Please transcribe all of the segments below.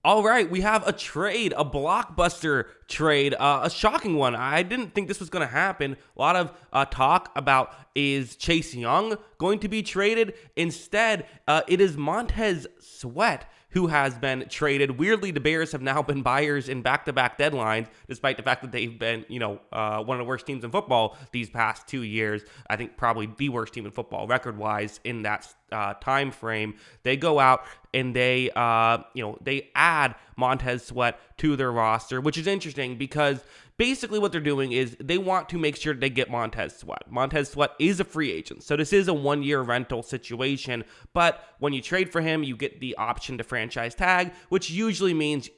All right, we have a trade, a blockbuster trade, a shocking one. I didn't think this was going to happen. A lot of talk about is Chase Young going to be traded? Instead, it is Montez Sweat who has been traded. Weirdly, the Bears have now been buyers in back-to-back deadlines, despite the fact that they've been, one of the worst teams in football these past 2 years. I think probably the worst team in football record-wise in that time frame. They go out and they add Montez Sweat to their roster, which is interesting because basically what they're doing is they want to make sure they get Montez Sweat. Montez Sweat is a free agent, so this is a one-year rental situation, but when you trade for him, you get the option to franchise tag, which usually means,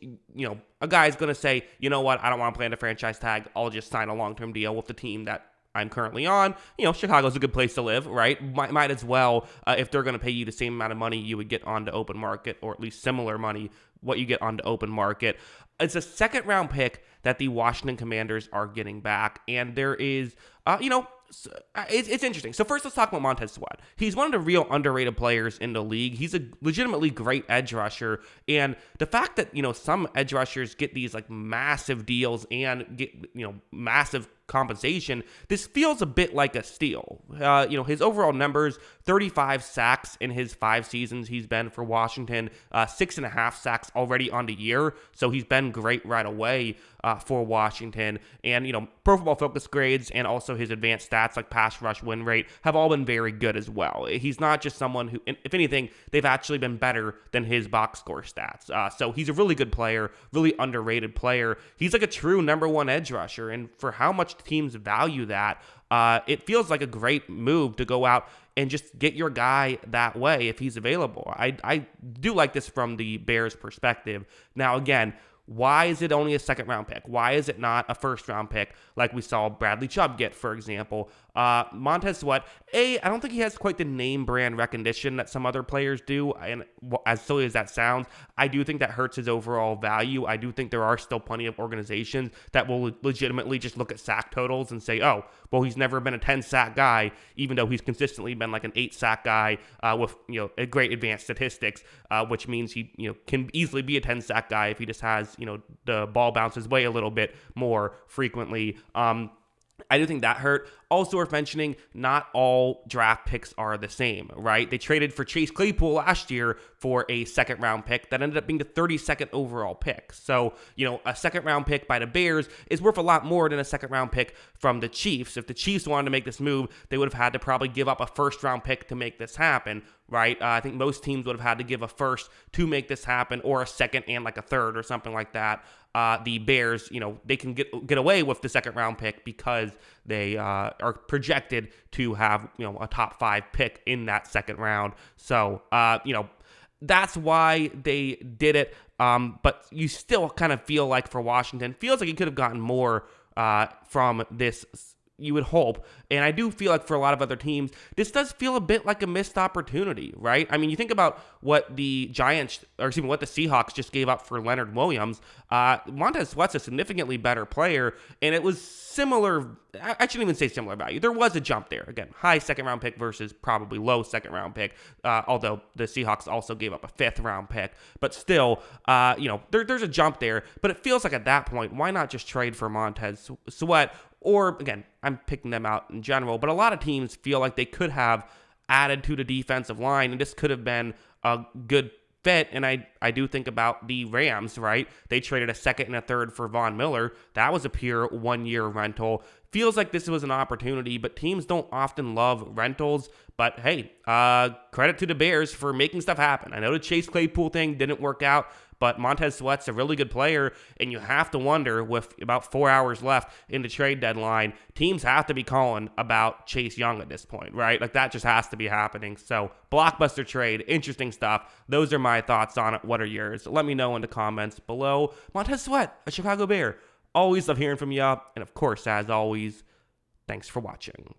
a guy's going to say, you know what, I don't want to play in the franchise tag, I'll just sign a long-term deal with the team that I'm currently on. Chicago's a good place to live, right? Might as well, if they're going to pay you the same amount of money you would get on the open market, or at least similar money, what you get on the open market. It's a second-round pick that the Washington Commanders are getting back, and there is, it's interesting. So first, let's talk about Montez Sweat. He's one of the real underrated players in the league. He's a legitimately great edge rusher, and the fact that, some edge rushers get these like massive deals and get, massive compensation, this feels a bit like a steal. His overall numbers, 35 sacks in his 5 seasons he's been for Washington, 6.5 sacks already on the year, so he's been great right away for Washington. And, Pro Football Focus grades and also his advanced stats like pass rush win rate have all been very good as well. He's not just someone who, if anything, they've actually been better than his box score stats. So he's a really good player, really underrated player. He's like a true number one edge rusher, and for how much teams value that, it feels like a great move to go out and just get your guy that way if he's available. I do like this from the Bears' perspective. Now, again, why is it only a second-round pick? Why is it not a first-round pick like we saw Bradley Chubb get, for example? Montez Sweat, I don't think he has quite the name brand recognition that some other players do, and as silly as that sounds, I do think that hurts his overall value. I do think there are still plenty of organizations that will legitimately just look at sack totals and say, oh, well, he's never been a 10-sack guy, even though he's consistently been like an 8-sack guy with a great advanced statistics, which means he can easily be a 10-sack guy if he just has the ball bounces way a little bit more frequently. I do think that hurt. Also worth mentioning, not all draft picks are the same, right? They traded for Chase Claypool last year for a second-round pick that ended up being the 32nd overall pick. So, a second-round pick by the Bears is worth a lot more than a second-round pick from the Chiefs. If the Chiefs wanted to make this move, they would have had to probably give up a first-round pick to make this happen, right? I think most teams would have had to give a first to make this happen, or a second and like a third or something like that. The Bears, they can get away with the second-round pick because they are projected to have, a top 5 pick in that second round. So, that's why they did it. But you still kind of feel like for Washington, feels like he could have gotten more from this, you would hope. And I do feel like for a lot of other teams, this does feel a bit like a missed opportunity, right? I mean, you think about what the what the Seahawks just gave up for Leonard Williams. Montez Sweat's a significantly better player, and it was similar. I shouldn't even say similar value. There was a jump there. Again, high second-round pick versus probably low second-round pick, although the Seahawks also gave up a 5th-round pick. But still, there's a jump there. But it feels like at that point, why not just trade for Montez Sweat? Or, again, I'm picking them out in general, but a lot of teams feel like they could have added to the defensive line, and this could have been a good fit. And I do think about the Rams, right? They traded a second and a third for Von Miller. That was a pure one-year rental. Feels like this was an opportunity, but teams don't often love rentals. But hey, credit to the Bears for making stuff happen. I know the Chase Claypool thing didn't work out, but Montez Sweat's a really good player, and you have to wonder, with about 4 hours left in the trade deadline, teams have to be calling about Chase Young at this point, right? Like, that just has to be happening. So, blockbuster trade, interesting stuff. Those are my thoughts on it. What are yours? Let me know in the comments below. Montez Sweat, a Chicago Bear. Always love hearing from you. And of course, as always, thanks for watching.